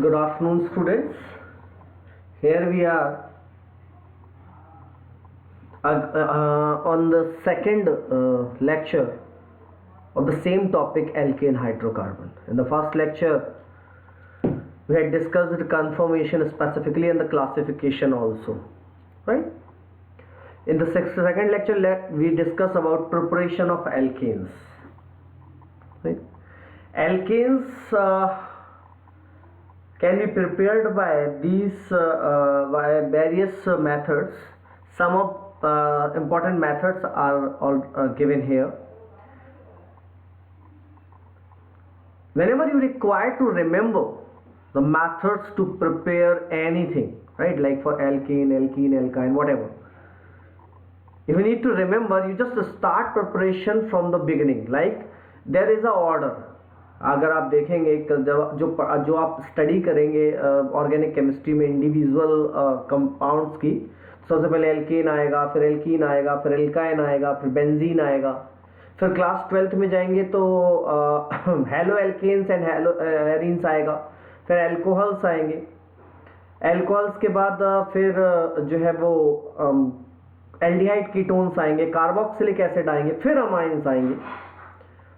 Good afternoon, students. Here we are on the second lecture of the same topic, alkane hydrocarbon. In the first lecture, we had discussed the conformation specifically and the classification also, right? In the second lecture, we discuss about preparation of alkanes. Right? Alkanes can be prepared by these by various methods. Some of important methods are all given here. Whenever you require to remember the methods to prepare anything, right, like for alkane, alkene, alkyne, whatever, if you need to remember, you just start preparation from the beginning. Like there is a order. अगर आप देखेंगे जो आप study करेंगे organic chemistry में individual compounds की, सबसे पहले एल्केन आएगा, फिर एल्कीन आएगा, फिर एल्काइन आएगा, फिर बेंजीन आएगा, फिर क्लास 12th में जाएंगे तो हेलो एल्केन्स एंड हेलो हेरीन्स आएगा, फिर एल्कोहल्स आएंगे, एल्कोहल्स के बाद फिर जो है वो एल्डिहाइड कीटोन्स आएंगे, कार्बोक्सिलिक एसिड आएंगे, फिर अमाइंस आएंगे,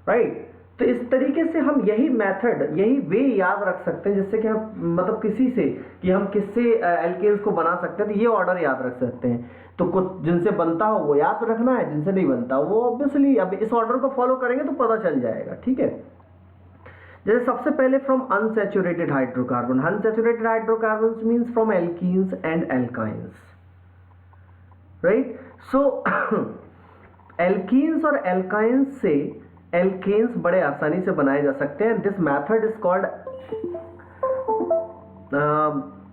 राइट। तो इस तरीके से हम यही मेथड, यही वे याद रख सकते हैं जिससे कि हम मतलब किसी से कि हम किससे एल्केन्स को बना सकते हैं, तो ये ऑर्डर याद रख सकते हैं। तो कुछ जिनसे बनता हो वो याद रखना है, जिनसे नहीं बनता वो ऑब्वियसली अब इस ऑर्डर को फॉलो करेंगे तो पता चल जाएगा, ठीक है। जैसे सबसे पहले from unsaturated hydrocarbon. Unsaturated hydrocarbon means from alkenes and alkynes, right. So alkenes और एल्काइंस से एल्केन्स बड़े आसानी से बनाए जा सकते हैं। This method is called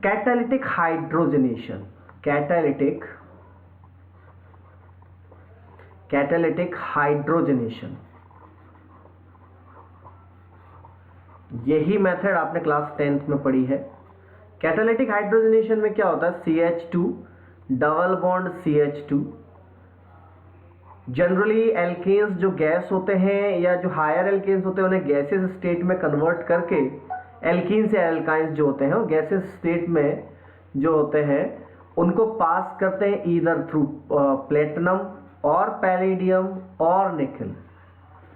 catalytic hydrogenation. Catalytic hydrogenation, यही मेथड आपने क्लास 10th में पढ़ी है। कैटालिटिक हाइड्रोजनेशन में क्या होता है, CH2 double bond CH2। Generally alkanes जो गैस होते हैं या जो हायर एल्केन्स होते हैं उन्हें गैसेस स्टेट में कन्वर्ट करके एल्कीन्स या एल्काइंस जो होते हैं वो गैसेस स्टेट में जो होते हैं उनको पास करते हैं ईदर थ्रू प्लेटिनम और पैलेडियम और निकल।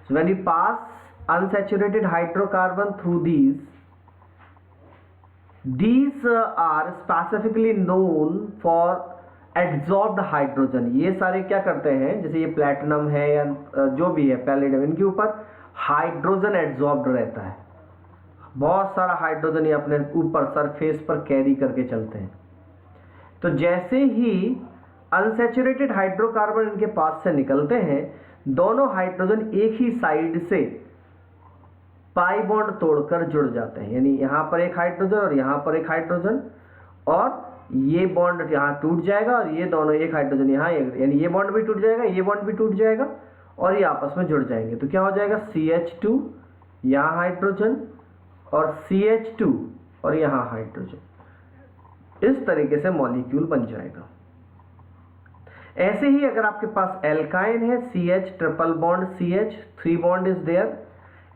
So when you pass unsaturated hydrocarbon through these are specifically known for adsorbed hydrogen. ये सारे क्या करते हैं, जैसे ये प्लैटिनम है या जो भी है पैलेडियम, इनके ऊपर हाइड्रोजन एड्जॉर्ब्ड रहता है। बहुत सारा हाइड्रोजन ये अपने ऊपर सरफेस पर कैरी करके चलते हैं। तो जैसे ही अनसैचुरेटेड हाइड्रोकार्बन इनके पास से निकलते हैं, दोनों हाइड्रोजन एक ही साइड से पाई बॉन्ड तोड़कर जुड़ जाते हैं। यानी यहाँ पर एक हाइड्रोजन और यहाँ पर एक हाइड्रोजन, और ये बॉन्ड यहाँ टूट जाएगा और ये दोनों एक हाइड्रोजन यहाँ, यानी ये बॉन्ड भी टूट जाएगा, ये बॉन्ड भी टूट जाएगा और ये आपस में जुड़ जाएंगे। तो क्या हो जाएगा, CH2 यहाँ हाइड्रोजन और CH2 और यहाँ हाइड्रोजन। इस तरीके से मॉलिक्यूल बन जाएगा। ऐसे ही अगर आपके पास एल्काइन है, CH triple bond CH, 3 bond is there,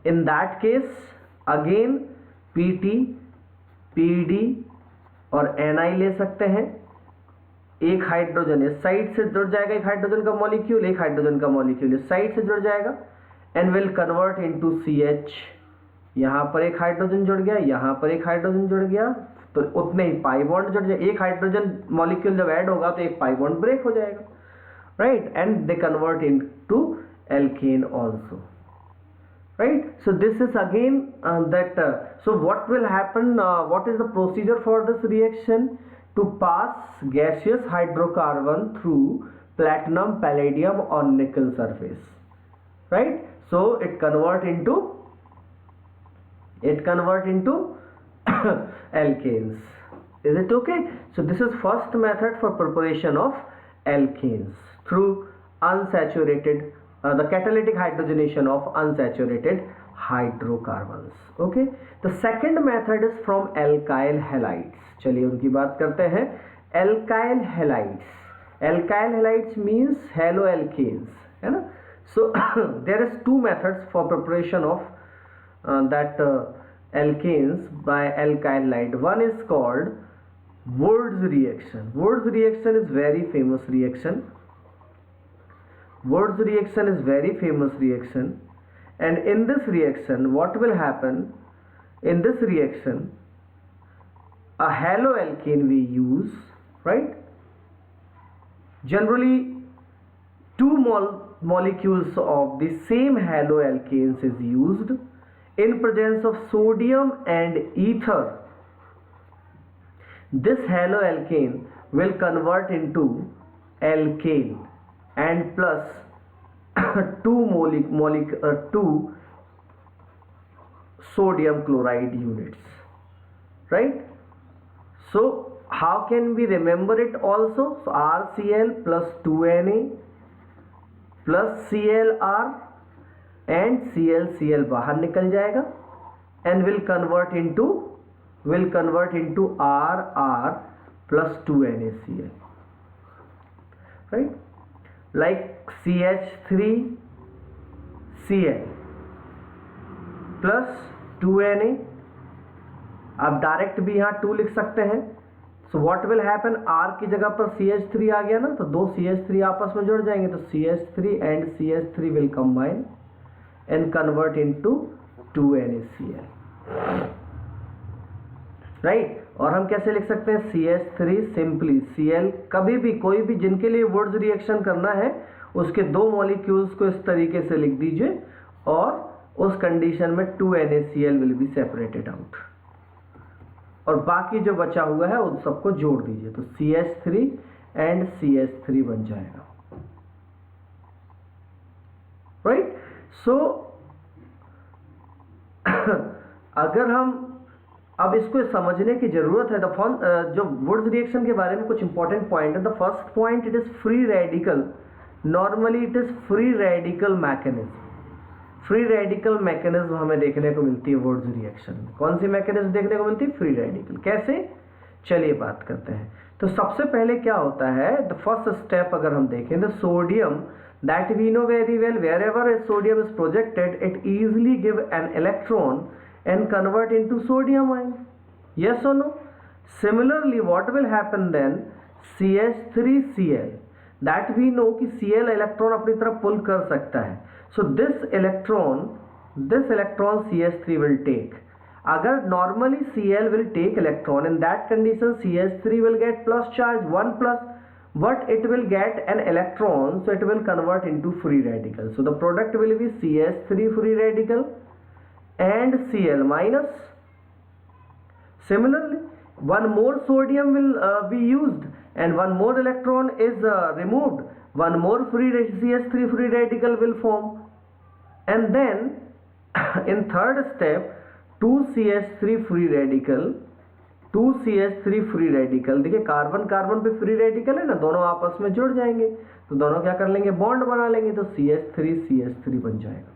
in that case again PT PD और Ni ले सकते हैं। एक हाइड्रोजन इस साइड से जुड़ जाएगा, एक हाइड्रोजन का मॉलिक्यूल, एक हाइड्रोजन का मॉलिक्यूल इस साइड से जुड़ जाएगा and will convert into CH। यहाँ पर एक हाइड्रोजन जुड़ गया, यहाँ पर एक हाइड्रोजन जुड़ गया, तो उतने ही पाई बॉन्ड जुड़ जाए। एक हाइड्रोजन मॉलिक्यूल जब ऐड होगा तो एक पाई बॉन्ड ब्रेक हो जाएगा, right, and they convert into alkane also, right? So this is again so what will happen, what is the procedure for this reaction? To pass gaseous hydrocarbon through platinum, palladium or nickel surface, right? So it convert into alkanes. Is it okay? So this is first method for preparation of alkanes through unsaturated the catalytic hydrogenation of unsaturated hydrocarbons. Okay, the second method is from alkyl halides. चलिए उनकी बात करते हैं। alkyl halides, alkyl halides means haloalkanes, है ना। So there is two methods for preparation of that alkanes by alkyl light. One is called Wurtz reaction. Wurtz reaction is very famous reaction. Wurtz reaction is very famous reaction, and in this reaction what will happen? In this reaction a haloalkane we use, right? Generally two molecules of the same haloalkanes is used in presence of sodium and ether. This haloalkane will convert into alkane and plus two sodium chloride units, right? So how can we remember it also? So RCl plus 2Na plus ClR and ClCl बाहर निकल जाएगा and will convert into RR plus 2NaCl, right? Like CH3Cl plus 2Na, आप direct भी यहाँ 2 लिख सकते हैं. So what will happen, R की जगह पर CH3 आ गया ना, तो दो CH3 आपस में जुड़ जाएंगे, तो CH3 and CH3 will combine and convert into 2NaCl, right? और हम कैसे लिख सकते हैं? CH3 simply Cl. कभी भी कोई भी जिनके लिए वुर्ट्ज रिएक्शन करना है उसके दो मॉलिक्यूल्स को इस तरीके से लिख दीजिए और उस कंडीशन में 2NaCl will be separated out, और बाकी जो बचा हुआ है उन सबको जोड़ दीजिए, तो CH3 एंड CH3 बन जाएगा, राइट? सो अगर हम अब इसको समझने की जरूरत है, जो वुर्ट्ज रिएक्शन के बारे में कुछ इंपॉर्टेंट पॉइंट है. The first point, it is free radical. Normally it is free radical mechanism. Free radical mechanism हमें देखने को मिलती है वुर्ट्ज रिएक्शन में. कौन सी मैकेनिज्म देखने को मिलती है? Free radical. कैसे? चलिए बात करते हैं. तो सबसे पहले क्या होता है, द फर्स्ट स्टेप अगर हम देखें, the sodium that we know very well, wherever sodium is projected it easily give an electron and convert into sodium ion. Yes or no? Similarly, what will happen then? CH3Cl, that we know कि Cl electron अपनी तरफ पुल कर सकता है. So this electron CH3 will take. अगर normally Cl will take electron, in that condition CH3 will get plus charge 1 plus, but it will get an electron, so it will convert into free radical. So the product will be CH3 free radical and Cl minus. Similarly, one more sodium will be used and one more electron is removed, one more CH3 free radical will form, and then in third step 2 CH3 free radical. देखिए carbon carbon पे free radical है ना, दोनों आपस में जुड़ जाएंगे, तो दोनों क्या कर लेंगे? बॉन्ड बना लेंगे, तो CH3 बन जाएगा.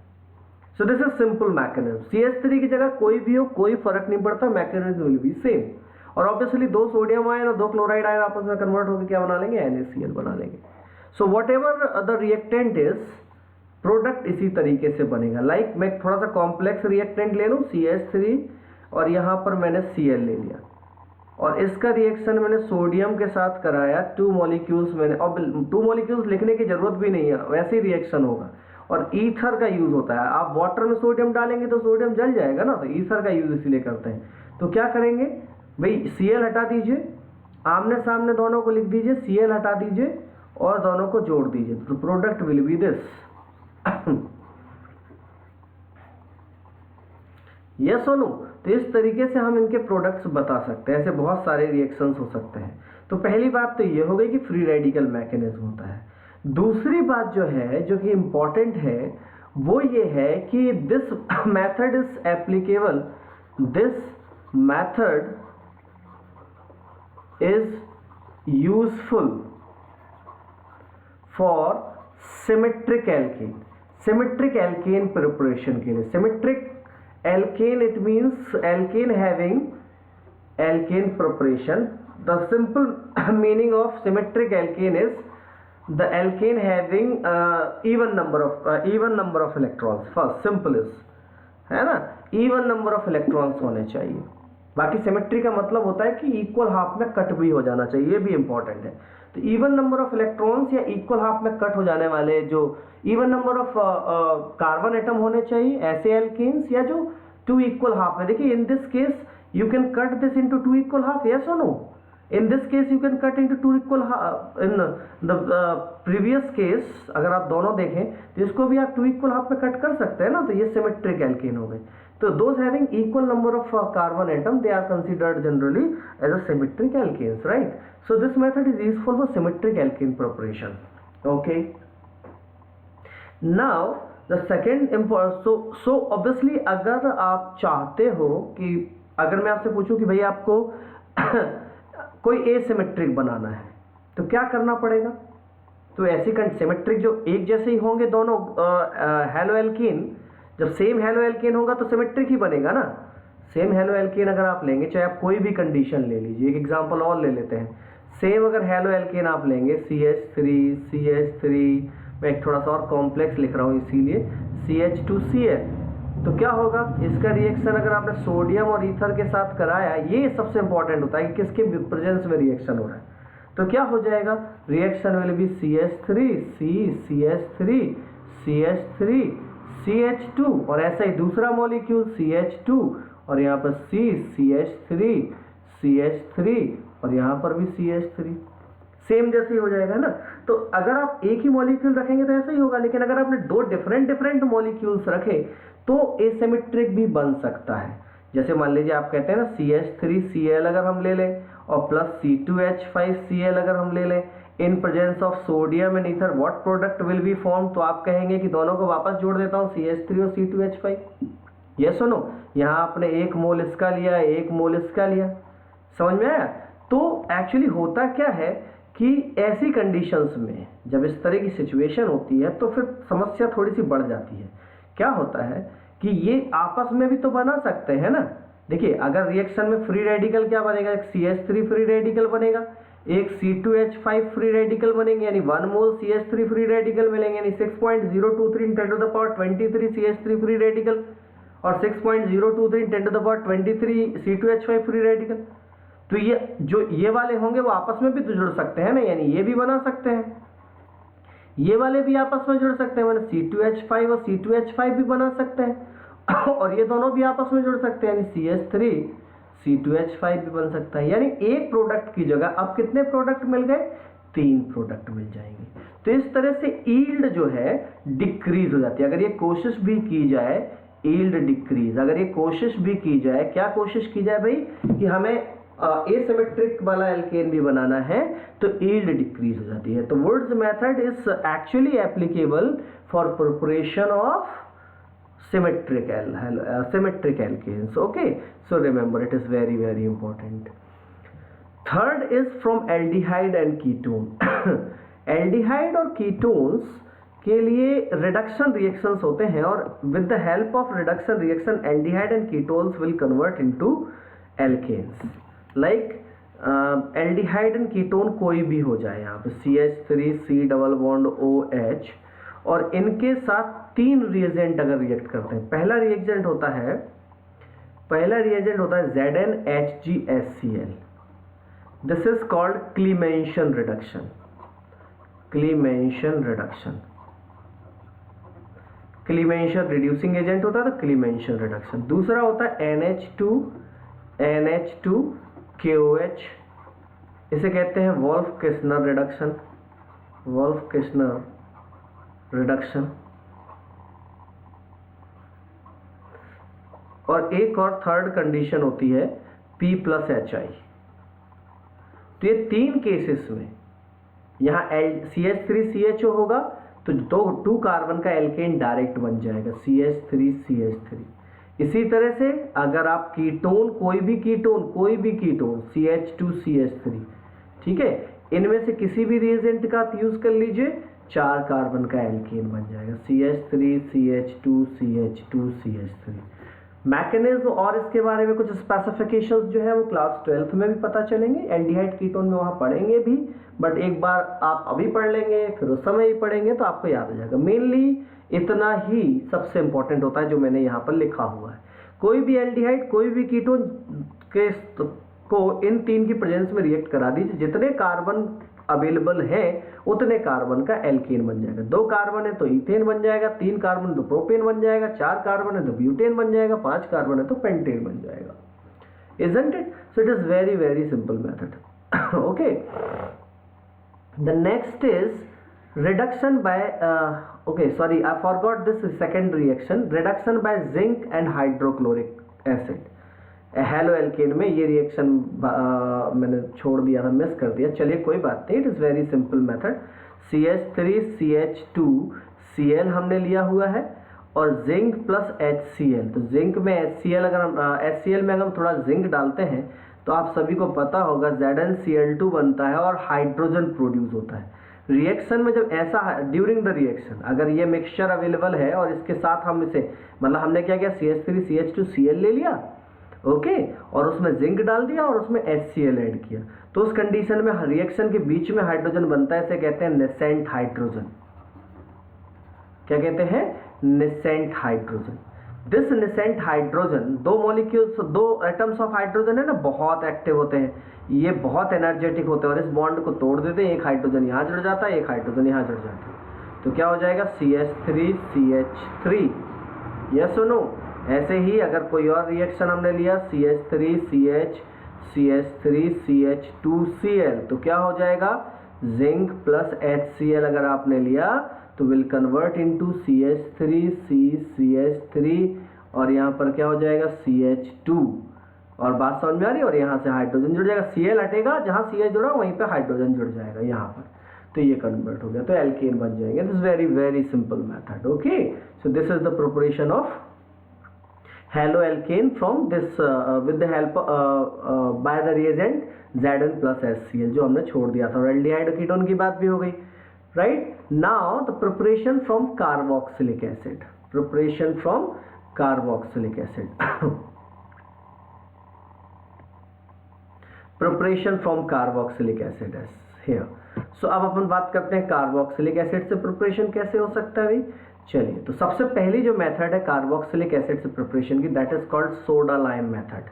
So this is simple mechanism. CH3 की जगह कोई भी हो, कोई फर्क नहीं पड़ता, मैकेनिज्म विल बी सेम. और ऑब्वियसली दो सोडियम आयन और दो क्लोराइड आयन आपस में कन्वर्ट होकर क्या बना लेंगे? NaCl बना लेंगे. So what ever the reactant is, product इसी तरीके से बनेगा. लाइक मैं थोड़ा सा कॉम्प्लेक्स रिएक्टेंट ले लूँ, CH3 और यहाँ पर मैंने Cl ले लिया, और इसका रिएक्शन मैंने सोडियम के साथ कराया. 2 मॉलिक्यूल्स मैंने, अब 2 मॉलिक्यूल्स लिखने की जरूरत भी नहीं है, वैसे ही रिएक्शन होगा. और ईथर का यूज होता है, आप वाटर में सोडियम डालेंगे तो सोडियम जल जाएगा ना, तो ईथर का यूज इसलिए करते हैं. तो क्या करेंगे भाई, Cl हटा दीजिए, आमने सामने दोनों को लिख दीजिए, Cl हटा दीजिए और दोनों को जोड़ दीजिए, तो product will be this. Yes और नो? तो इस तरीके से हम इनके प्रोडक्ट्स बता सकते हैं. ऐसे बहुत सारे रिएक्शंस हो सकते हैं. तो पहली बात तो ये हो गई कि फ्री रेडिकल मैकेनिज्म होता है. दूसरी बात जो है, जो कि इम्पॉर्टेंट है, वो ये है कि this method is applicable, this method is useful for symmetric alkane. Symmetric alkane preparation के लिए. Symmetric alkane, it means alkane having alkane preparation. The simple meaning of symmetric alkane is the alkane having even number of electrons. First, simple is है ना, even number of electrons होने चाहिए। बाकी symmetry का मतलब होता है कि इक्वल हाफ में कट भी हो जाना चाहिए, ये भी इंपॉर्टेंट है। तो इवन नंबर ऑफ इलेक्ट्रॉन्स या इक्वल हाफ में कट हो जाने वाले जो even number of carbon atom होने चाहिए ऐसे एल्केन्स, या जो टू इक्वल हाफ में। देखिए in this case you can cut this into two equal half, yes और no? In this case you can cut into two equal half. In the previous case अगर आप दोनों देखें तो इसको भी आप टू इक्वल हाफ में कट कर सकते हैं ना, तो ये सिमेट्रिक एल्केन हो गए। तो those having equal number of carbon atom they are considered generally as a symmetric alkanes, right? So this method is useful for symmetric alkane preparation. Okay. Now the second so obviously अगर आप चाहते हो कि अगर मैं आपसे पूछूं कि भाई आपको कोई एसिमेट्रिक बनाना है तो क्या करना पड़ेगा? तो ऐसी सिमेट्रिक जो एक जैसे ही होंगे दोनों हेलो एल्कीन, जब सेम हेलो एल्कीन होगा तो सिमेट्रिक ही बनेगा ना। सेम हेलो एल्कीन अगर आप लेंगे, चाहे आप कोई भी कंडीशन ले लीजिए, एक एग्जांपल और ले लेते हैं। सेम अगर हेलो एल्कीन आप लेंगे CH3, मैं एक थोड़ा सा और कॉम्प्लेक्स लिख रहा हूँ इसीलिए CH2Cl, तो क्या होगा इसका रिएक्शन अगर आपने सोडियम और ईथर के साथ कराया, ये सबसे इंपॉर्टेंट होता है कि किसके प्रेजेंस में रिएक्शन हो रहा है। तो क्या हो जाएगा, reaction will be CH3 CH3 CH3 CH2, और ऐसा ही दूसरा मॉलिक्यूल CH2 और यहाँ पर CH3 CH3 और यहाँ पर भी CH3, सेम जैसे ही हो जाएगा ना। तो अगर आप एक ही मॉलिक्यूल रखेंगे तो ऐसा ही होगा, लेकिन अगर आपने दो डिफरेंट मॉलिक्यूल्स रखे तो एसिमेट्रिक भी बन सकता है। जैसे मान लीजिए आप कहते हैं ना CH3Cl अगर हम ले लें और प्लस C2H5Cl अगर हम ले लें in presence of sodium and ether, what product will be form? तो आप कहेंगे कि दोनों को वापस जोड़ देता हूँ CH3 और C2H5, यस और नो? यहाँ आपने एक मोल इसका लिया, एक मोल इसका लिया, समझ में आया? तो एक्चुअली होता क्या है कि ऐसी कंडीशंस में जब इस तरह की सिचुएशन होती है तो फिर समस्या थोड़ी सी बढ़ जाती है। क्या होता है कि ये आपस में भी तो बना सकते हैं ना। देखिए अगर रिएक्शन में फ्री रेडिकल क्या बनेगा, एक CH3 फ्री रेडिकल बनेगा, एक C2H5 फ्री रेडिकल बनेंगे, यानी 1 मोल CH3 फ्री रेडिकल मिलेंगे, यानी 6.023 × 10⁻23 CH3 फ्री रेडिकल और 6.023 × 10⁻23 C2H5 फ्री रेडिकल। तो ये वाले होंगे वो आपस में भी तो जुड़ सकते हैं ना, यानी ये भी बना सकते हैं, ये वाले भी आपस में जुड़ सकते हैं, मतलब C2H5 और C2H5 भी बना सकते हैं और ये दोनों भी आपस में जुड़ सकते हैं, यानी CH3 C2H5 भी बन सकता है। यानी एक प्रोडक्ट की जगह अब कितने प्रोडक्ट मिल गए? 3 प्रोडक्ट मिल जाएंगे। तो इस तरह से यील्ड जो है डिक्रीज हो जाती है। अगर ये कोशिश भी की जाए, यील्ड डिक्रीज, अगर ये कोशिश भी की जाए, क्या कोशिश की जाए भाई कि हमें एसिमेट्रिक वाला एल्केन भी बनाना है, तो यील्ड डिक्रीज हो जाती है। तो Wurtz method is actually applicable for preparation of symmetric alkanes. Okay, so remember it is very important. Third is from aldehyde and ketone. aldehyde और ketones के लिए रिडक्शन रिएक्शंस होते हैं और with the help of reduction reaction aldehyde and ketones will convert into alkanes. Like aldehyde and ketone कोई भी हो जाए, यहाँ पे CH3 C double bond OH और इनके साथ 3 रिएजेंट अगर रिएक्ट करते हैं। पहला रिएजेंट होता है ZnHgSCl. This is called क्लीमेंशन reduction. क्लीमेंशन reducing agent होता है तो क्लीमेंशन रिडक्शन। दूसरा होता है NH2KOH, इसे कहते हैं वोल्फ किस्नर रिडक्शन। और एक और थर्ड कंडीशन होती है P+HI। तो ये 3 केसेस में यहाँ CH3CHO होगा तो 2 कार्बन का एल्केन डायरेक्ट बन जाएगा CH3CH3। इसी तरह से अगर आप कीटोन कोई भी कीटोन CH2CH3, ठीक है, इनमें से किसी भी रिएजेंट का आप यूज कर लीजिए, 4 कार्बन का एल्केन बन जाएगा CH3CH2CH2CH3। मैकेनिज्म और इसके बारे में कुछ स्पेसिफिकेशंस जो है वो क्लास 12th में भी पता चलेंगे, एल्डिहाइड कीटोन में वहाँ पढ़ेंगे भी, बट एक बार आप अभी पढ़ लेंगे फिर उस समय ही पढ़ेंगे तो आपको याद हो जाएगा। मेनली इतना ही सबसे इंपॉर्टेंट होता है जो मैंने यहाँ पर लिखा हुआ है। कोई भी एल्डिहाइड कोई भी कीटोन के को इन तीन की प्रेजेंस में रिएक्ट करा दीजिए, जितने कार्बन अवेलेबल है उतने कार्बन का एल्केन बन जाएगा। 2 कार्बन है तो इथेन बन जाएगा, 3 कार्बन है तो प्रोपेन बन जाएगा, 4 कार्बन है तो ब्यूटेन बन जाएगा, 5 कार्बन है तो पेंटेन बन जाएगा। Isn't it? So it is very very simple method. Okay. The next is reduction by okay, sorry, I forgot this second reaction, reduction by zinc and hydrochloric acid. Halo alkane में ये reaction मैंने छोड़ दिया था, miss कर दिया, चलिए कोई बात नहीं, it is very simple method. CH3CH2Cl हमने लिया हुआ है और जिंक प्लस HCl। तो जिंक में HCl अगर हम HCl में अगर हम थोड़ा जिंक डालते हैं तो आप सभी को पता होगा ZnCl2 बनता है और हाइड्रोजन प्रोड्यूस होता है। रिएक्शन में जब ऐसा ड्यूरिंग द रिएक्शन अगर ये मिक्सचर अवेलेबल है और इसके साथ हम इसे मतलब हमने क्या किया CH3CH2Cl ले लिया, ओके, और उसमें जिंक डाल दिया और उसमें HCl ऐड किया, तो उस कंडीशन में रिएक्शन के बीच में हाइड्रोजन बनता है, इसे कहते हैं नेसेंट हाइड्रोजन। क्या कहते हैं? Nascent hydrogen. This nascent hydrogen, 2 molecules 2 atoms of hydrogen है ना, बहुत एक्टिव होते हैं, ये बहुत एनर्जेटिक होते हैं और इस बॉन्ड को तोड़ देते हैं, एक हाइड्रोजन यहाँ जुड़ जाता है, एक हाइड्रोजन यहाँ जुड़ जाता है, तो क्या हो जाएगा CH3CH3। यस और नो? ऐसे ही अगर कोई और रिएक्शन हमने लिया CH3CH2Cl तो क्या हो जाएगा जिंक प्लस HCl अगर आपने लिया तो विल कन्वर्ट इनटू CH3CH3 और यहाँ पर क्या हो जाएगा CH2। और बात समझ में आ रही है? और यहाँ से हाइड्रोजन जुड़ जाएगा, Cl हटेगा, जहाँ CH जुड़ा वहीं पे हाइड्रोजन जुड़ जाएगा यहाँ पर, तो ये कन्वर्ट हो गया तो एल्केन बन जाएंगे। This very very simple method. Okay, so this is the preparation of haloalkane from this with the help by the reagent Zn plus HCl जो हमने छोड़ दिया था। और एल्डिहाइड कीटोन की बात भी हो गई, right. Now the preparation from carboxylic acid, preparation from carboxylic acid preparation from carboxylic acid here. So अब अपन बात करते हैं कार्बोक्सिलिक एसिड से प्रिपरेशन कैसे हो सकता है भाई। चलिए, तो सबसे पहली जो मेथड है कार्बोक्सिलिक एसिड से प्रिपरेशन की, that is called soda lime method.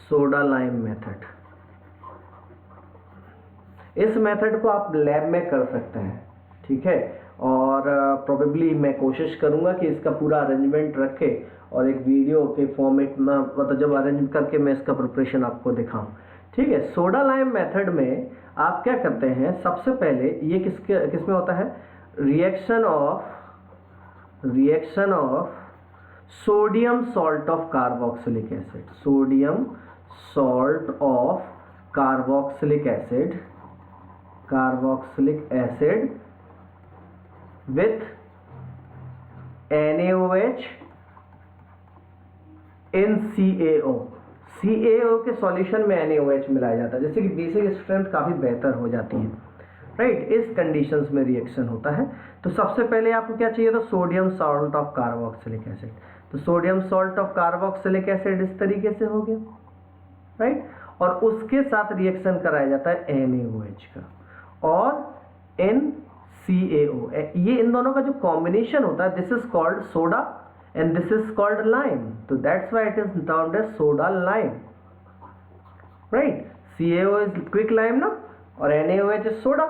Soda lime method, इस मेथड को आप लैब में कर सकते हैं, ठीक है, और प्रोबेबली मैं कोशिश करूंगा कि इसका पूरा अरेंजमेंट रखे और एक वीडियो के फॉर्मेट में मतलब जब अरेंज करके मैं इसका प्रिपरेशन आपको दिखाऊं, ठीक है। सोडा लाइम मेथड में आप क्या करते हैं, सबसे पहले ये किसमें होता है, reaction of sodium salt of carboxylic acid, sodium salt of carboxylic acid with NaOH in CaO। CaO के सॉल्यूशन में NaOH मिलाया जाता है, जैसे कि बेसिक स्ट्रेंथ काफ़ी बेहतर हो जाती है, राइट। इस कंडीशंस में रिएक्शन होता है। तो सबसे पहले आपको क्या चाहिए था, sodium salt of carboxylic acid. तो sodium salt of carboxylic acid इस तरीके से हो गया, राइट। और उसके साथ रिएक्शन कराया जाता है NaOH का और NCaO। ये इन दोनों का जो कॉम्बिनेशन होता है, this is called soda and this is called lime, so that's why it is termed as soda lime, right। CaO is quick lime ना, और NaOH is soda,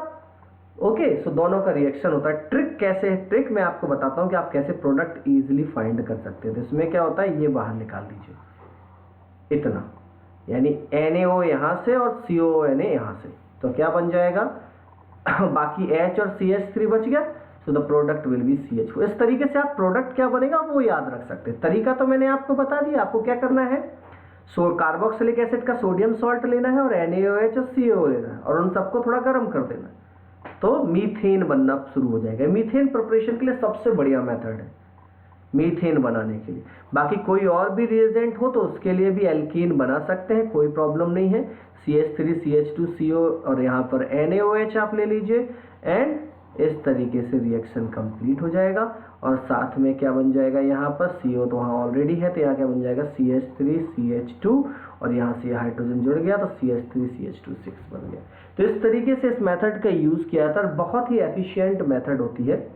ओके। सो दोनों का रिएक्शन होता है। ट्रिक कैसे है, ट्रिक मैं आपको बताता हूँ कि आप कैसे प्रोडक्ट इजीली फाइंड कर सकते हैं। तो इसमें क्या होता है, ये बाहर निकाल दीजिए इतना, यानी NaO यहाँ से और CONA यहाँ से, तो क्या बन जाएगा बाकी H और CH3 बच गया, so the product will be CH4। इस तरीके से आप प्रोडक्ट क्या बनेगा वो याद रख सकते हैं। तरीका तो मैंने आपको बता दिया, आपको क्या करना है, कार्बोक्सिलिक एसिड का सोडियम सॉल्ट लेना है और NaOH और CaO लेना है और उन सबको थोड़ा गर्म कर देना है, तो मीथेन बनना शुरू हो जाएगा। मीथेन प्रिपरेशन के लिए सबसे बढ़िया मेथड है मीथेन बनाने के लिए। बाकी कोई और भी रिएजेंट हो तो उसके लिए भी एल्कीन बना सकते हैं, कोई प्रॉब्लम नहीं है। CH3CH2CO और यहाँ पर NaOH आप ले लीजिए एंड इस तरीके से रिएक्शन कंप्लीट हो जाएगा और साथ में क्या बन जाएगा यहाँ पर CO तो वहाँ ऑलरेडी है, तो यहाँ क्या बन जाएगा CH3CH2 और यहाँ से हाइड्रोजन जुड़ गया तो CH3CH2 बन गया। तो इस तरीके से इस मेथड का यूज़ किया था, बहुत ही एफिशिएंट मेथड होती है।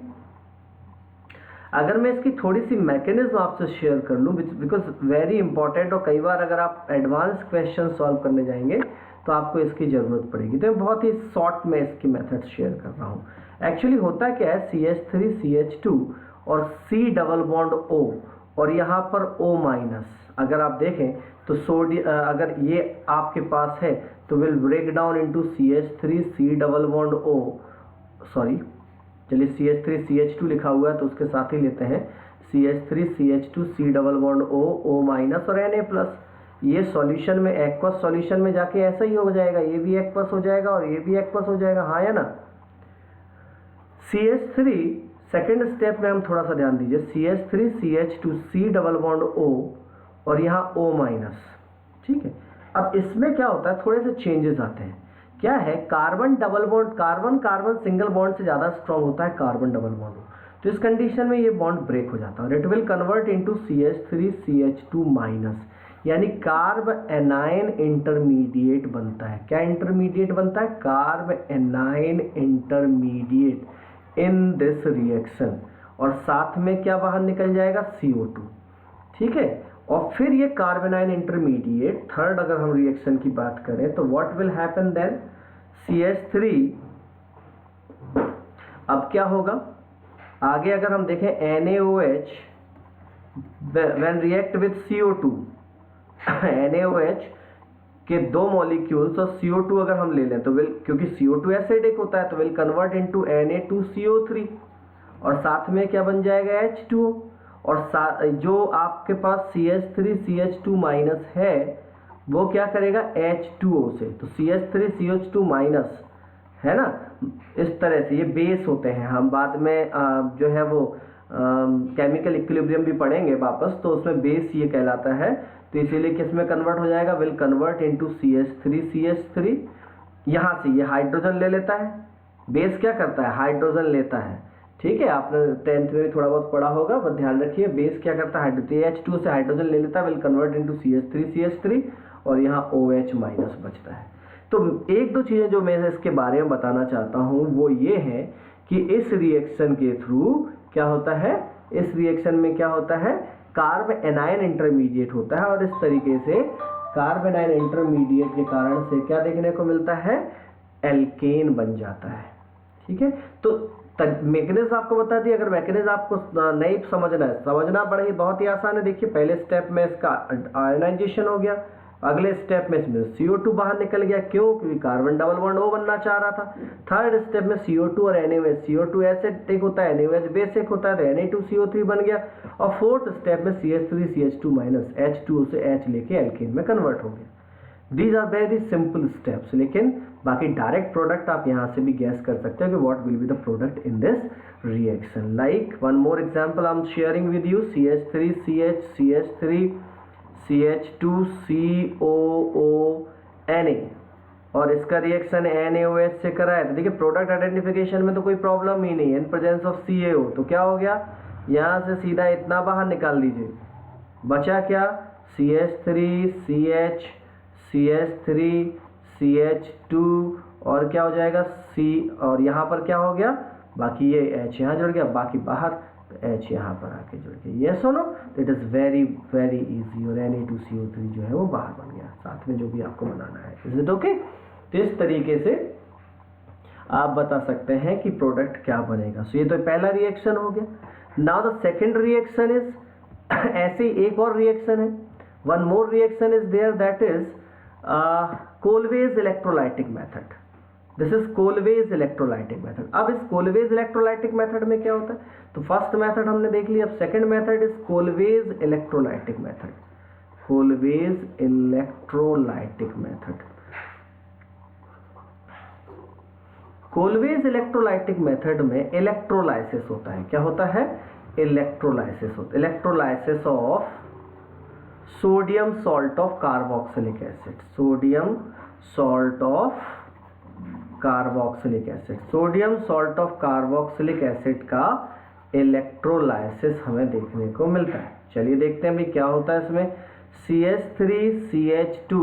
अगर मैं इसकी थोड़ी सी मैकेनिज्म आपसे शेयर कर लूँ, बिकॉज वेरी इंपॉर्टेंट, और कई बार अगर आप एडवांस क्वेश्चन सॉल्व करने जाएंगे तो आपको इसकी ज़रूरत पड़ेगी, तो बहुत ही शॉर्ट में इसकी मेथड शेयर कर रहा हूँ। एक्चुअली होता क्या है, CH3CH2 और C डबल बॉन्ड O और यहाँ पर O-, अगर आप देखें तो सोडियम अगर ये आपके पास है तो will break down into CH3C double bond O, sorry चलिए CH3CH2 लिखा हुआ है तो उसके साथ ही लेते हैं CH3CH2 C double bond O- और Na+। ये सॉल्यूशन में एक्वस सॉल्यूशन में जाके ऐसा ही हो जाएगा, ये भी एक्वस हो जाएगा और ये भी एक्वस हो जाएगा, हाँ या ना। CH3 सेकेंड स्टेप में हम थोड़ा सा ध्यान दीजिए, CH3CH2 C double bond O और यहाँ O-, ठीक है। अब इसमें क्या होता है, थोड़े से चेंजेस आते हैं। क्या है, carbon double bond, carbon single bond से ज़्यादा स्ट्रॉन्ग होता है कार्बन डबल बॉन्ड, तो इस कंडीशन में ये बॉन्ड ब्रेक हो जाता है। It will convert into CH3CH2-, यानी कार्ब एनायन इंटरमीडिएट बनता है। क्या इंटरमीडिएट बनता है, carb anion intermediate in this reaction, और साथ में क्या बाहर निकल जाएगा, CO2, ठीक है। और फिर ये कार्बोनाइन इंटरमीडिएट थर्ड अगर हम रिएक्शन की बात करें तो what will happen then, CH3 अब क्या होगा आगे अगर हम देखें, NaOH when react with CO2 NaOH के दो मॉलिक्यूल्स और CO2 अगर हम ले लें तो विल, क्योंकि CO2 एसिडिक होता है तो विल कन्वर्ट इनटू Na2CO3 और साथ में क्या बन जाएगा, H2O, और जो आपके पास CH3CH2- है वो क्या करेगा, H2O से, तो CH3CH2- है ना। इस तरह से ये बेस होते हैं, हम बाद में जो है वो केमिकल इक्विलिब्रियम भी पढ़ेंगे वापस, तो उसमें बेस ये कहलाता है। तो इसीलिए किस में कन्वर्ट हो जाएगा, विल कन्वर्ट इनटू CH3CH3, यहाँ से ये हाइड्रोजन ले लेता है, बेस क्या करता है, हाइड्रोजन लेता है, ठीक है। आपने 10th में भी थोड़ा बहुत पढ़ा होगा, बस ध्यान रखिए, बेस क्या करता है, H2 से हाइड्रोजन ले लेता है, विल कन्वर्ट इनटू CH3CH3 और यहाँ OH- बचता है। तो एक दो चीज़ें जो मैं इसके बारे में बताना चाहता हूँ वो ये है कि इस रिएक्शन के थ्रू क्या होता है, इस रिएक्शन में क्या होता है, कार्ब एनायन इंटरमीडिएट होता है, और इस तरीके से कार्ब एनायन इंटरमीडिएट के कारण से क्या देखने को मिलता है, एल्केन बन जाता है, ठीक है। तो मैकेनिज्म आपको बता दी। अगर मैकेनिज्म आपको नहीं समझना है, समझना बड़ा ही बहुत ही आसान है। देखिए पहले स्टेप में इसका आयनाइजेशन हो गया, अगले स्टेप में इसमें CO2 बाहर निकल गया, क्यों, क्योंकि कार्बन डबल बॉन्ड O बनना चाह रहा था। थर्ड स्टेप में CO2 और NaOH, CO2 एसिडिक होता है, NaOH बेसिक होता है, तो Na2CO3 बन गया। और फोर्थ स्टेप में CH3CH2- H2O से H लेके एल्केन में कन्वर्ट हो गया। These are very simple steps, लेकिन बाकी डायरेक्ट प्रोडक्ट आप यहाँ से भी गैस कर सकते हो कि what will be the product in this reaction. Like one more example I am sharing with you, CH3CH CH2COONA, और इसका रिएक्शन NaOH से करा है। तो देखिए प्रोडक्ट आइडेंटिफिकेशन में तो कोई प्रॉब्लम ही नहीं है, इन प्रेजेंस ऑफ CaO। तो क्या हो गया, यहाँ से सीधा इतना बाहर निकाल लीजिए, बचा क्या, CH3CH CH3CH2 और क्या हो जाएगा C, और यहाँ पर क्या हो गया, बाकी ये H यहाँ जुड़ गया, बाकी बाहर, तो H यहाँ पर आके जुड़ गया। ये सुनो, it is very very easy, और Na2CO3 जो है वो बाहर बन गया, साथ में जो भी आपको बनाना है। Is it okay. तो इस तरीके से आप बता सकते हैं कि प्रोडक्ट क्या बनेगा। सो ये तो पहला रिएक्शन हो गया। Now the second reaction is, ऐसे एक और रिएक्शन है, one more reaction is there, that is Kolbe's electrolytic method. This is Kolbe's electrolytic method. अब इस कोलवेज इलेक्ट्रोलाइटिक मेथड में क्या होता है, तो फर्स्ट मेथड हमने देख लिया, अब second method is Kolbe's electrolytic method. Kolbe's electrolytic method, Kolbe's electrolytic method में इलेक्ट्रोलाइसिस होता है। क्या होता है, इलेक्ट्रोलाइसिस होता है, electrolysis of sodium salt of carboxylic acid, sodium salt of carboxylic acid, sodium salt of carboxylic acid का electrolysis हमें देखने को मिलता है। चलिए देखते हैं भाई क्या होता है इसमें। CH3CH2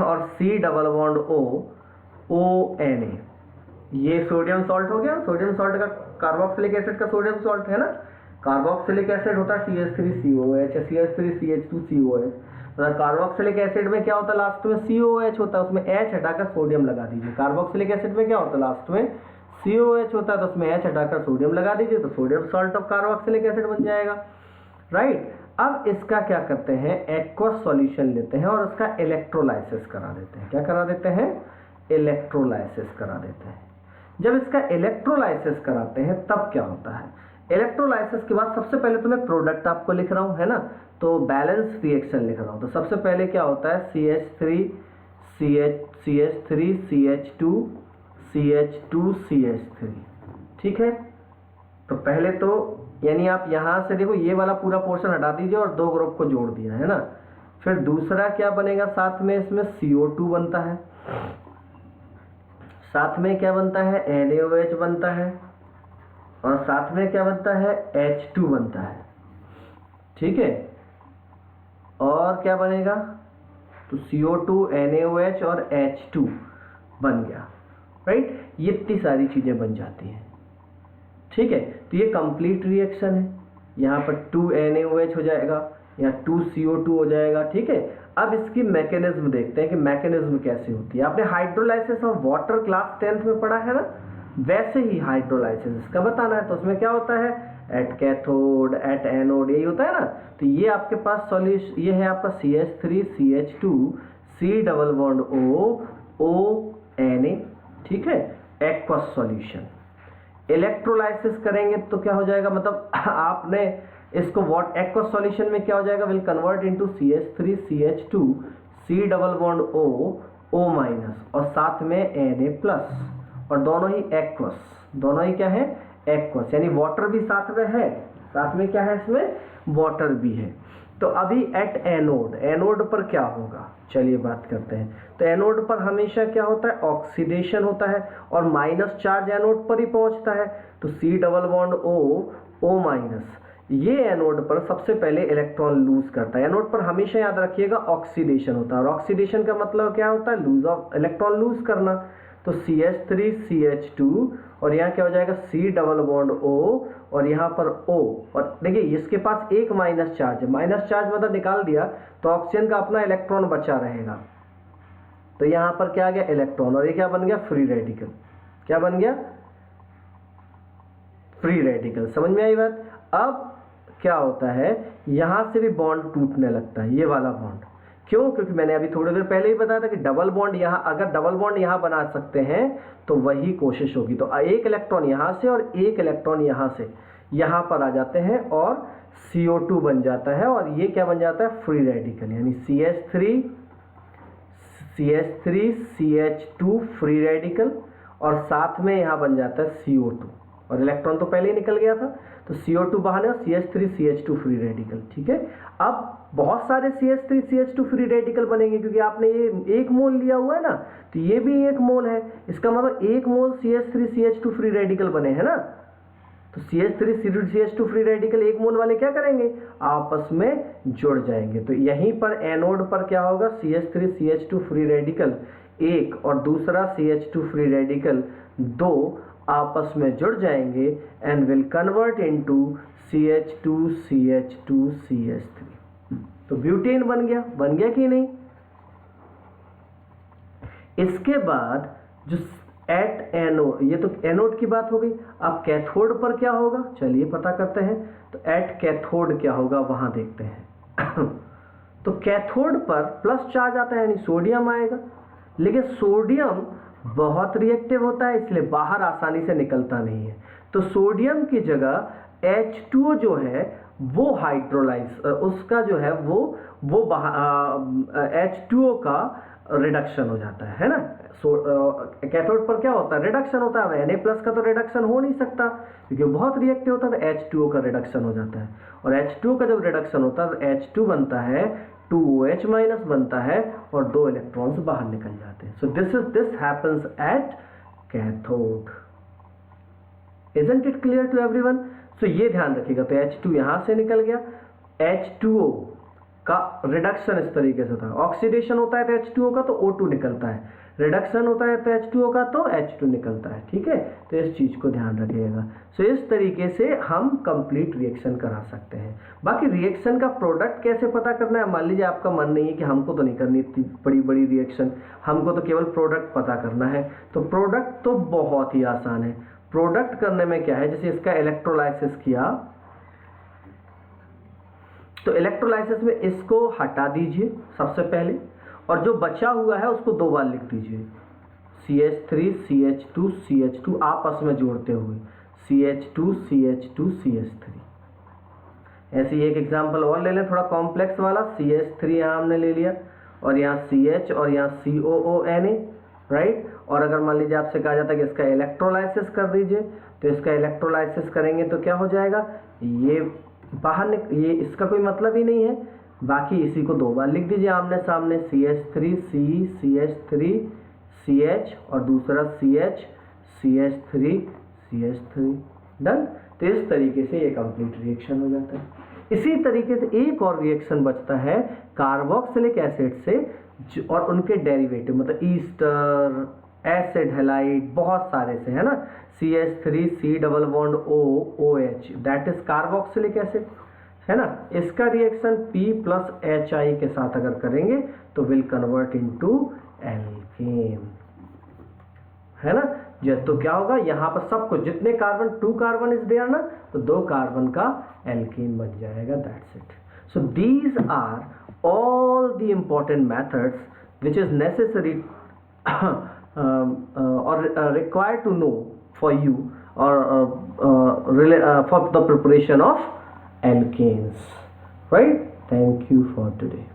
और C double bond O ONA, ये सोडियम सॉल्ट हो गया। सोडियम सॉल्ट का कार्बोक्सिलिक एसिड का सोडियम सॉल्ट है ना, कार्बोक्सिलिक एसिड होता है CH3COH, CH3CH2COH। मतलब कार्बोक्सिलिक एसिड में क्या होता है, लास्ट में COH होता है, उसमें H हटाकर सोडियम लगा दीजिए। कार्बोक्सिलिक एसिड में क्या होता है, लास्ट में COH होता है, तो उसमें H हटाकर सोडियम लगा दीजिए, तो sodium salt of carboxylic acid बन जाएगा, राइट। अब इसका क्या करते हैं, एक्वस सॉल्यूशन लेते हैं और उसका इलेक्ट्रोलाइसिस करा देते हैं। क्या करा देते हैं, इलेक्ट्रोलाइसिस करा देते हैं। जब इसका इलेक्ट्रोलाइसिस कराते हैं तब क्या होता है, इलेक्ट्रोलाइसिस के बाद सबसे पहले तो मैं प्रोडक्ट आपको लिख रहा हूँ, है ना, तो बैलेंस रिएक्शन लिख रहा हूँ। तो सबसे पहले क्या होता है, CH3CH2CH2CH3, ठीक है। तो पहले तो यानी आप यहाँ से देखो ये वाला पूरा पोर्शन हटा दीजिए और दो ग्रुप को जोड़ दिया, है ना। फिर दूसरा क्या बनेगा, साथ में इसमें CO2 बनता है, साथ में क्या बनता है, NaOH बनता है, और साथ में क्या बनता है, H2 बनता है, ठीक है। और क्या बनेगा, तो CO2 NaOH और H2 बन गया, राइट। ये इतनी सारी चीजें बन जाती हैं, ठीक है। तो ये कंप्लीट रिएक्शन है। यहाँ पर 2 NaOH हो जाएगा, यहाँ 2 CO2 हो जाएगा, ठीक है। अब इसकी मैकेनिज्म देखते हैं कि मैकेनिज्म कैसे होती है। आपने hydrolysis of water class 10th में पढ़ा है ना, वैसे ही हाइड्रोलाइसिस इसका बताना है। तो उसमें क्या होता है, एट कैथोड एट एनोड, यही होता है ना। तो ये आपके पास सॉल्यूशन, ये है आपका CH3CH2 C double bond O ONA, ठीक है, एक्वस सॉल्यूशन। इलेक्ट्रोलाइसिस करेंगे तो क्या हो जाएगा, मतलब आपने इसको वॉट एक्वस सॉल्यूशन में क्या हो जाएगा, will convert into CH3CH2 C double bond O minus और साथ में Na प्लस, और दोनों ही एक्वस, दोनों ही क्या है, एक्वस, यानी वाटर भी साथ में है, साथ में क्या है, इसमें वाटर भी है। तो अभी एट एनोड, एनोड पर क्या होगा, चलिए बात करते हैं। तो एनोड पर हमेशा क्या होता है, ऑक्सीडेशन होता है, और माइनस चार्ज एनोड पर ही पहुंचता है। तो C double bond O minus, ये एनोड पर सबसे पहले इलेक्ट्रॉन लूज करता है। एनोड पर हमेशा याद रखिएगा ऑक्सीडेशन होता है, और ऑक्सीडेशन का मतलब क्या होता है, लूज ऑफ इलेक्ट्रॉन लूज करना। तो CH3CH2 और यहाँ क्या हो जाएगा, C डबल बॉन्ड O और यहाँ पर O, और देखिए इसके पास एक माइनस चार्ज है, माइनस चार्ज मतलब निकाल दिया तो ऑक्सीजन का अपना इलेक्ट्रॉन बचा रहेगा। तो यहाँ पर क्या आ गया, इलेक्ट्रॉन, और ये क्या बन गया, फ्री रेडिकल। क्या बन गया, फ्री रेडिकल। समझ में आई बात। अब क्या होता है, यहाँ से भी बॉन्ड टूटने लगता है, ये वाला बॉन्ड। क्यों, क्योंकि मैंने अभी थोड़ी देर पहले ही बताया था कि डबल बॉन्ड यहाँ, अगर डबल बॉन्ड यहाँ बना सकते हैं तो वही कोशिश होगी। तो एक इलेक्ट्रॉन यहाँ से और एक इलेक्ट्रॉन यहाँ से यहाँ पर आ जाते हैं और CO2 बन जाता है, और ये क्या बन जाता है, फ्री रेडिकल, यानी CH3CH2 फ्री रेडिकल, और साथ में यहाँ बन जाता है CO2, और इलेक्ट्रॉन तो पहले ही निकल गया था, तो CO2 बाहर है, CH3CH2 फ्री रेडिकल, ठीक है। अब बहुत सारे CH3CH2 फ्री रेडिकल बनेंगे, क्योंकि आपने ये एक मोल लिया हुआ है ना, तो ये भी एक मोल है, इसका मतलब एक मोल CH3CH2 फ्री रेडिकल बने हैं ना। तो CH3CH2 फ्री रेडिकल एक मोल वाले क्या करेंगे, आपस में जुड़ जाएंगे। तो यहीं पर एनोड पर क्या होगा, CH3CH2 फ्री रेडिकल एक और दूसरा CH2 फ्री रेडिकल दो आपस में जुड़ जाएंगे and will convert into CH2CH2CH3। तो ब्यूटेन बन गया कि नहीं। इसके बाद जो एट एनोड, ये तो एनोड की बात हो गई। अब कैथोड पर क्या होगा, चलिए पता करते हैं। तो एट कैथोड क्या होगा, वहां देखते हैं। तो कैथोड पर प्लस चार्ज आता है, यानी सोडियम आएगा, लेकिन सोडियम बहुत रिएक्टिव होता है, इसलिए बाहर आसानी से निकलता नहीं है। तो सोडियम की जगह H2O जो है वो हाइड्रोलाइज, उसका जो है वो H2O का रिडक्शन हो जाता है ना। कैथोड पर क्या होता है, रिडक्शन होता है। Na प्लस का तो रिडक्शन हो नहीं सकता क्योंकि बहुत रिएक्टिव होता है, तो H2O का रिडक्शन हो जाता है, और H2O का जब रिडक्शन होता है तो H2 बनता है, 2OH माइनस बनता है, और दो इलेक्ट्रॉन्स बाहर निकल जाते हैं। So this happens at cathode. Isn't it clear to everyone? So ये ध्यान रखिएगा। तो H2 यहाँ से निकल गया, H2O का रिडक्शन इस तरीके से था, ऑक्सीडेशन होता है तो H2O का तो O2 निकलता है, रिडक्शन होता है तो H2O का तो H2 निकलता है, ठीक है। तो इस चीज़ को ध्यान रखिएगा। सो इस तरीके से हम कंप्लीट रिएक्शन करा सकते हैं। बाकी रिएक्शन का प्रोडक्ट कैसे पता करना है, मान लीजिए आपका मन नहीं है कि हमको तो नहीं करनी इतनी बड़ी बड़ी रिएक्शन, हमको तो केवल प्रोडक्ट पता करना है, तो प्रोडक्ट तो बहुत ही आसान है। प्रोडक्ट करने में क्या है, जैसे इसका इलेक्ट्रोलाइसिस किया तो इलेक्ट्रोलाइसिस में इसको हटा दीजिए सबसे पहले, और जो बचा हुआ है उसको 2 बार लिख दीजिए, CH3 CH2 CH2 आपस में जोड़ते हुए CH2 CH2 CH3। ऐसे ही एक एग्जांपल और ले लें थोड़ा कॉम्प्लेक्स वाला, CH3 यहाँ हमने ले लिया और यहाँ CH और यहाँ COONA, राइट। और अगर मान लीजिए आपसे कहा जाता है कि इसका इलेक्ट्रोलाइसिस कर दीजिए, तो इसका इलेक्ट्रोलाइसिस करेंगे तो क्या हो जाएगा, ये बाहर ये इसका कोई मतलब ही नहीं है, बाकी इसी को 2 बार लिख दीजिए आमने सामने, CH3 CH3 CH और दूसरा CH CH3 CH3, डन। तो इस तरीके से ये कंप्लीट रिएक्शन हो जाता है। इसी तरीके से एक और रिएक्शन बचता है कार्बोक्सिलिक एसिड से और उनके डेरिवेटिव, मतलब ईस्टर, एसिड हैलाइड, बहुत सारे से, है ना, CH3 C double bond O OH, that is carboxylic acid, है ना। इसका रिएक्शन P प्लस HI के साथ अगर करेंगे तो विल कन्वर्ट इनटू एल्केन, है ना। तो क्या होगा, यहाँ पर सबको जितने कार्बन, 2 कार्बन इज देयर ना, तो 2 कार्बन का एल्केन बन जाएगा, that's it. So these are all the important methods which is necessary or required to know for you or for the preparation of alkanes, right? Thank you for today.